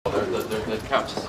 The couches.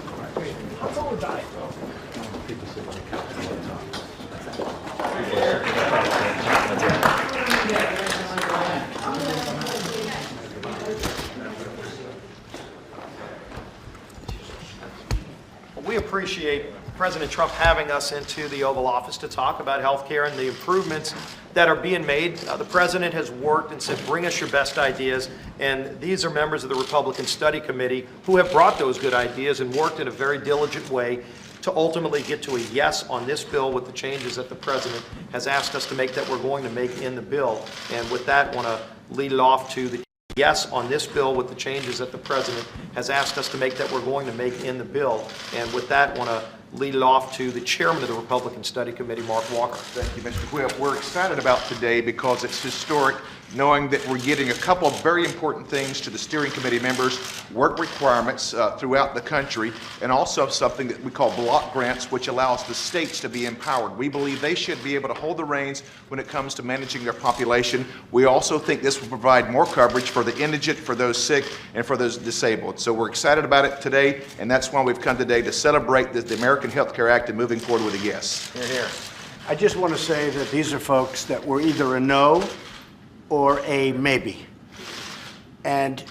We appreciate President Trump having us into the Oval Office to talk about health care and the improvements that are being made. The President has worked and said, bring us your best ideas. And these are members of the Republican Study Committee who have brought those good ideas and worked in a very diligent way to ultimately get to a yes on this bill with the changes that the President has asked us to make that we're going to make in the bill. And with that, I want to lead it off to the yes on this bill with the changes that the President has asked us to make that we're going to make in the bill. And with that, I want to lead it off to the chairman of the Republican Study Committee, Mark Walker. Thank you, Mr. Whip. We're excited about today because it's historic, knowing that we're getting a couple of very important things to the steering committee members, work requirements throughout the country, and also something that we call block grants, which allows the states to be empowered. We believe they should be able to hold the reins when it comes to managing their population. We also think this will provide more coverage for the indigent, for those sick, and for those disabled. So we're excited about it today, and that's why we've come today to celebrate the American Health Care Act and moving forward with a yes. Hear, hear. I just want to say that these are folks that were either a no or a maybe. And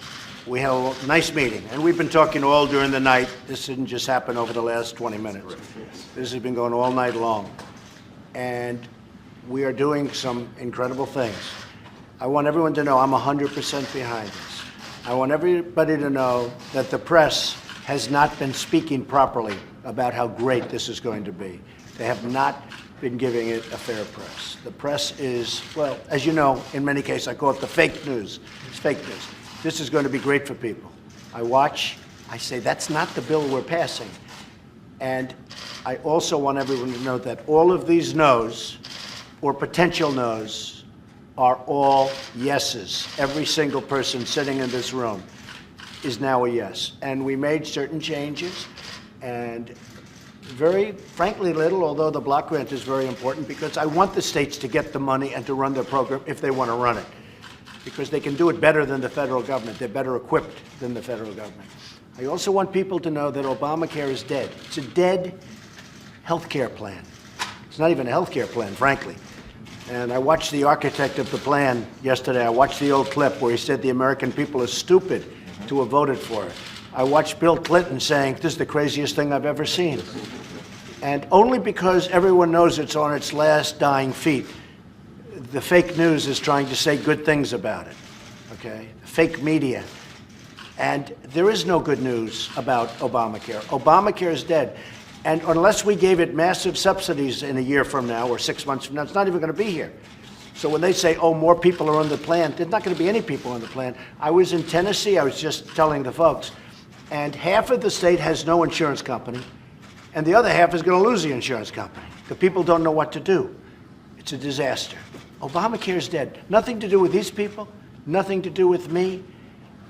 we had a nice meeting, and we've been talking all during the night. This didn't just happen over the last 20 minutes. This has been going all night long. And we are doing some incredible things. I want everyone to know I'm 100% behind this. I want everybody to know that the press has not been speaking properly about how great this is going to be. They have not been giving it a fair press. The press is, well, as you know, in many cases, I call it the fake news. It's fake news. This is going to be great for people. I watch, I say, that's not the bill we're passing. And I also want everyone to know that all of these no's, or potential no's, are all yeses. Every single person sitting in this room is now a yes. And we made certain changes, and very frankly little, although the block grant is very important, because I want the states to get the money and to run their program if they want to run it, because they can do it better than the federal government. They're better equipped than the federal government. I also want people to know that Obamacare is dead. It's a dead health care plan. It's not even a health care plan, frankly. And I watched the architect of the plan yesterday. I watched the old clip where he said the American people are stupid to have voted for it. I watched Bill Clinton saying, this is the craziest thing I've ever seen. And only because everyone knows it's on its last dying feet, the fake news is trying to say good things about it, okay? Fake media. And there is no good news about Obamacare. Obamacare is dead. And unless we gave it massive subsidies in a year from now or 6 months from now, it's not even going to be here. So when they say, oh, more people are on the plan, there's not going to be any people on the plan. I was in Tennessee, I was just telling the folks, and half of the state has no insurance company, and the other half is going to lose the insurance company. The people don't know what to do. It's a disaster. Obamacare is dead. Nothing to do with these people, nothing to do with me.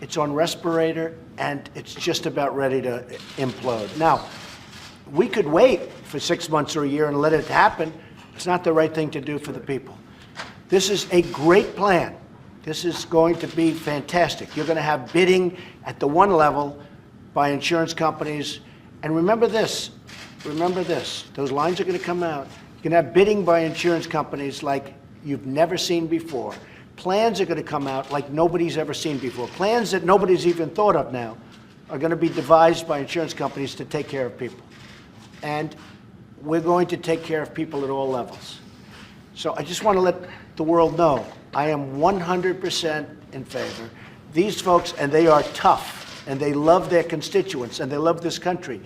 It's on respirator, and it's just about ready to implode. Now, we could wait for 6 months or a year and let it happen. It's not the right thing to do for the people. This is a great plan. This is going to be fantastic. You're going to have bidding at the one level by insurance companies. And remember this, those lines are going to come out. You're going to have bidding by insurance companies like you've never seen before. Plans are going to come out like nobody's ever seen before. Plans that nobody's even thought of now are going to be devised by insurance companies to take care of people. And we're going to take care of people at all levels. So I just want to let the world know I am 100% in favor. These folks, and they are tough, and they love their constituents, and they love this country.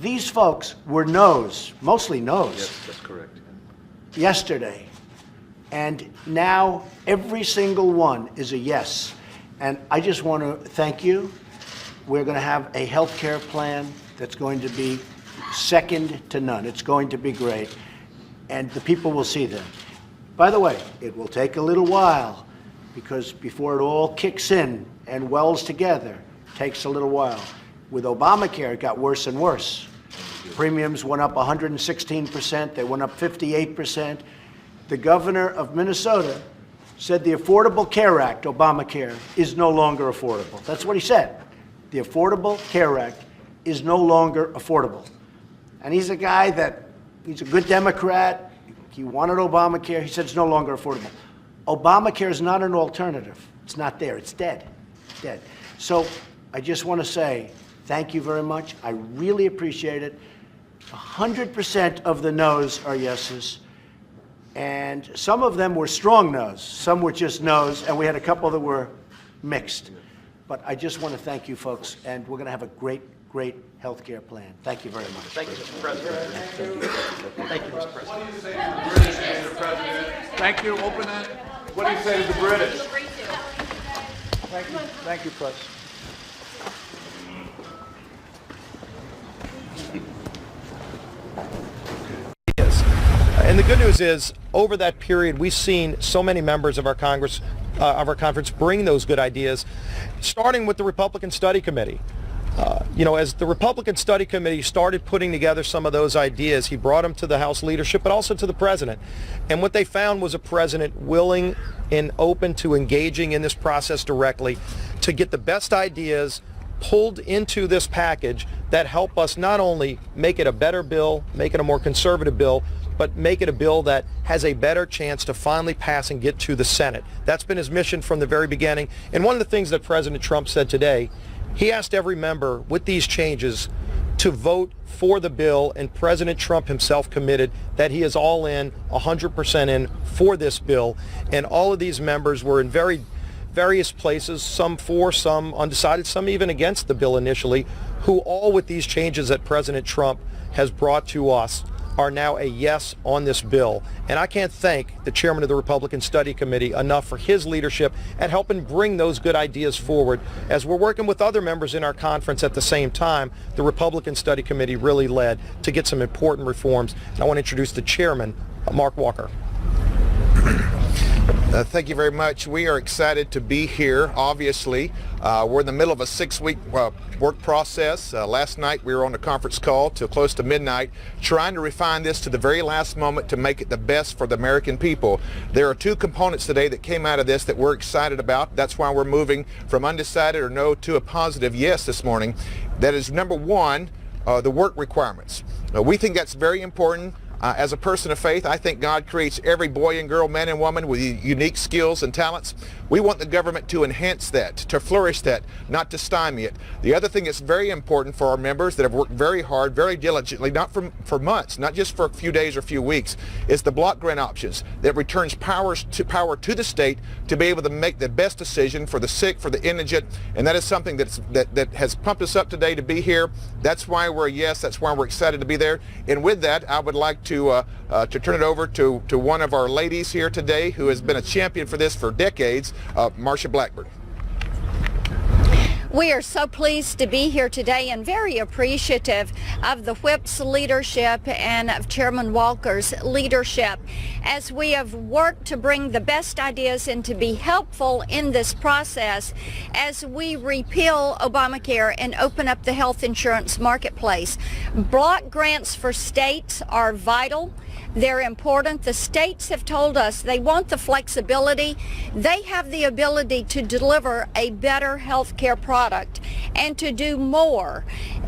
These folks were no's, mostly no's. Yes, that's correct. Yesterday. And now every single one is a yes. And I just want to thank you. We're going to have a health care plan that's going to be second to none. It's going to be great. And the people will see that. By the way, it will take a little while, because before it all kicks in and wells together, it takes a little while. With Obamacare, it got worse and worse. Premiums went up 116%. They went up 58%. The governor of Minnesota said the Affordable Care Act, Obamacare, is no longer affordable. That's what he said. The Affordable Care Act is no longer affordable. And he's a guy he's a good Democrat. He wanted Obamacare. He said it's no longer affordable. Obamacare is not an alternative. It's not there. It's dead. Dead. So I just want to say thank you very much. I really appreciate it. 100% of the no's are yeses. And some of them were strong no's. Some were just no's. And we had a couple that were mixed. But I just want to thank you folks. And we're going to have a great, great health care plan. Thank you very much. Thank you, Mr. President. Thank you, Mr. President. What do you say to the British, Mr. President? Thank you. Open it. What do you say to the British? Thank you, Press. And the good news is, over that period, we've seen so many members of our Congress, of our conference, bring those good ideas, starting with the Republican Study Committee. As the Republican Study Committee started putting together some of those ideas, he brought them to the House leadership, but also to the president. And what they found was a president willing and open to engaging in this process directly to get the best ideas pulled into this package that help us not only make it a better bill, make it a more conservative bill, but make it a bill that has a better chance to finally pass and get to the Senate. That's been his mission from the very beginning. And one of the things that President Trump said today, he asked every member with these changes to vote for the bill, and President Trump himself committed that he is all in, 100% in for this bill. And all of these members were in various places, some for, some undecided, some even against the bill initially, who all with these changes that President Trump has brought to us are now a yes on this bill. And I can't thank the chairman of the Republican Study Committee enough for his leadership at helping bring those good ideas forward. As we're working with other members in our conference at the same time, the Republican Study Committee really led to get some important reforms. And I want to introduce the chairman, Mark Walker. Thank you very much. We are excited to be here, obviously. We're in the middle of a 6-week work process. Last night we were on a conference call till close to midnight, trying to refine this to the very last moment to make it the best for the American people. There are 2 components today that came out of this that we're excited about. That's why we're moving from undecided or no to a positive yes this morning. That is, number 1, the work requirements. We think that's very important. As a person of faith, I think God creates every boy and girl, man and woman with unique skills and talents. We want the government to enhance that, to flourish that, not to stymie it. The other thing that's very important for our members that have worked very hard, very diligently, not for months, not just for a few days or a few weeks, is the block grant options that returns power to the state to be able to make the best decision for the sick, for the indigent, and that is something that has pumped us up today to be here. That's why we're a yes. That's why we're excited to be there. And with that, I would like to turn it over to one of our ladies here today who has been a champion for this for decades, Marsha Blackburn. We are so pleased to be here today and very appreciative of the Whip's leadership and of Chairman Walker's leadership as we have worked to bring the best ideas and to be helpful in this process as we repeal Obamacare and open up the health insurance marketplace. Block grants for states are vital. They're important. The states have told us they want the flexibility. They have the ability to deliver a better health care product and to do more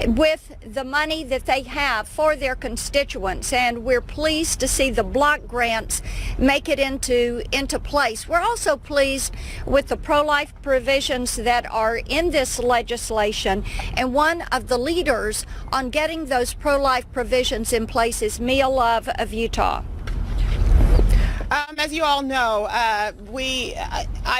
with the money that they have for their constituents. And we're pleased to see the block grants make it into place. We're also pleased with the pro-life provisions that are in this legislation. And one of the leaders on getting those pro-life provisions in place is Mia Love of Utah. As you all know, I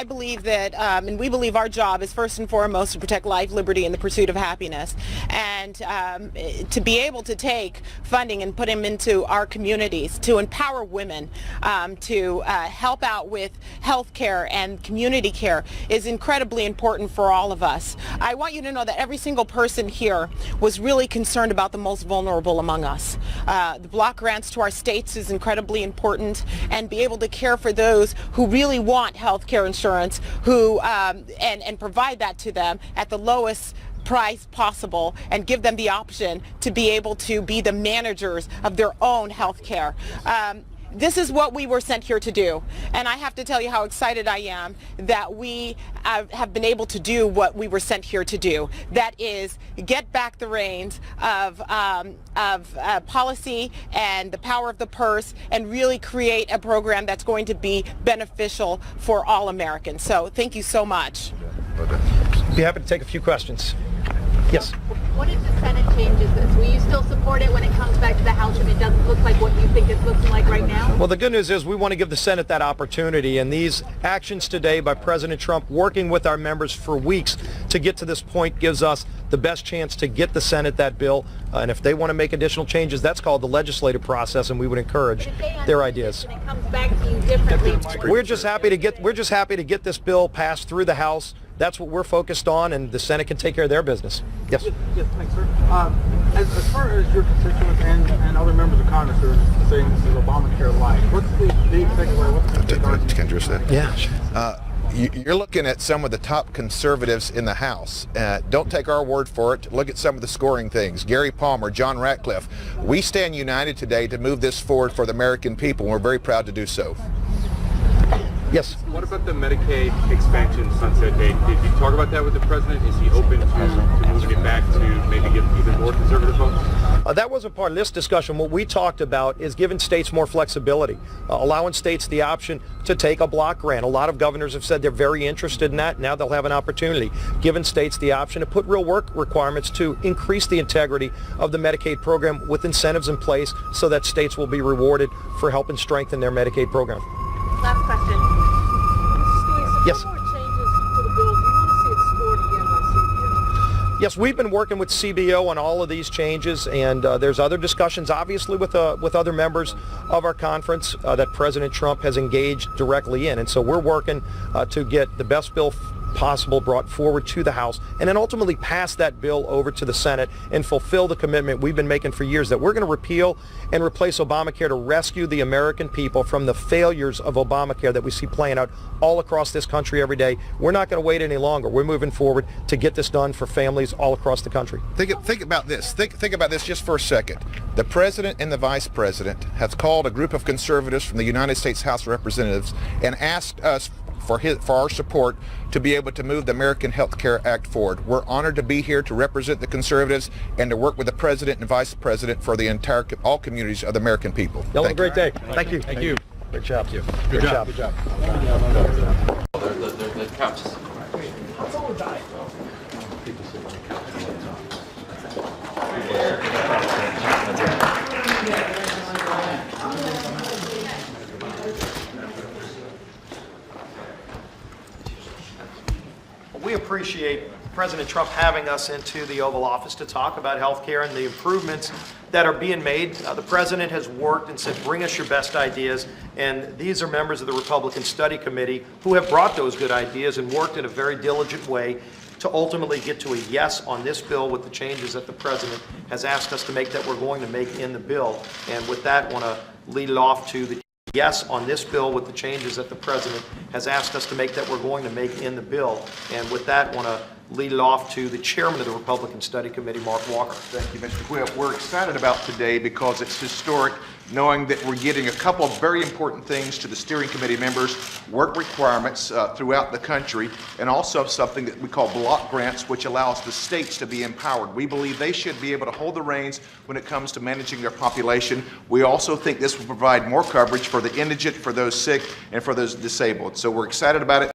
believe that, and we believe our job is first and foremost to protect life, liberty, and the pursuit of happiness. And to be able to take funding and put them into our communities, to empower women, to help out with health care and community care is incredibly important for all of us. I want you to know that every single person here was really concerned about the most vulnerable among us. The block grants to our states is incredibly important, and be able to care for those who really want health care insurance, who and provide that to them at the lowest price possible and give them the option to be able to be the managers of their own health care. this is what we were sent here to do. And I have to tell you how excited I am that we have been able to do what we were sent here to do. That is, get back the reins of policy and the power of the purse and really create a program that's going to be beneficial for all Americans. So thank you so much. Be happy to take a few questions. Yes. What if the Senate changes this? Will you still support it when it comes back to the House if it doesn't look like what you think it's looking like right now? Well, the good news is we want to give the Senate that opportunity, and these actions today by President Trump working with our members for weeks to get to this point gives us the best chance to get the Senate that bill. And if they want to make additional changes, that's called the legislative process, and we would encourage their ideas. When it comes back to you differently. We're just happy to get this bill passed through the House. That's what we're focused on, and the Senate can take care of their business. Yes. Yes, thanks, sir. As far as your constituents and other members of Congress who are saying this is Obamacare light, what's the takeaway? What's the argument? Can I address that? Yeah. Sure. You're looking at some of the top conservatives in the House. Don't take our word for it. Look at some of the scoring things. Gary Palmer, John Ratcliffe. We stand united today to move this forward for the American people, and we're very proud to do so. Yes. What about the Medicaid expansion sunset date? Did you talk about that with the president? Is he open to moving it back to maybe give even more conservative votes? That wasn't part of this discussion. What we talked about is giving states more flexibility, allowing states the option to take a block grant. A lot of governors have said they're very interested in that. Now they'll have an opportunity, giving states the option to put real work requirements to increase the integrity of the Medicaid program with incentives in place so that states will be rewarded for helping strengthen their Medicaid program. Last question. Yes. Yes, we've been working with CBO on all of these changes, and there's other discussions, obviously, with other members of our conference that President Trump has engaged directly in. And so we're working to get the best bill possible brought forward to the House and then ultimately pass that bill over to the Senate and fulfill the commitment we've been making for years that we're going to repeal and replace Obamacare to rescue the American people from the failures of Obamacare that we see playing out all across this country every day. We're not going to wait any longer. We're moving forward to get this done for families all across the country. Think about this. Think about this just for a second. The president and the vice president have called a group of conservatives from the United States House of Representatives and asked us for our support to be able to move the American Health Care Act forward. We're honored to be here to represent the conservatives and to work with the president and vice president for the all communities of the American people. Y'all have a great day. Thank you. Thank you. Great job. Good job. Good job. The couches. We appreciate President Trump having us into the Oval Office to talk about health care and the improvements that are being made. The president has worked and said, bring us your best ideas. And these are members of the Republican Study Committee who have brought those good ideas and worked in a very diligent way to ultimately get to a yes on this bill with the changes that the president has asked us to make that we're going to make in the bill. And with that, I want to lead it off to the yes on this bill with the changes that the president has asked us to make that we're going to make in the bill. And with that, I want to lead it off to the chairman of the Republican Study Committee, Mark Walker. Thank you, Mr. Quill. We're excited about today because it's historic, knowing that we're getting a couple of very important things to the steering committee members, work requirements throughout the country, and also something that we call block grants, which allows the states to be empowered. We believe they should be able to hold the reins when it comes to managing their population. We also think this will provide more coverage for the indigent, for those sick, and for those disabled. So we're excited about it.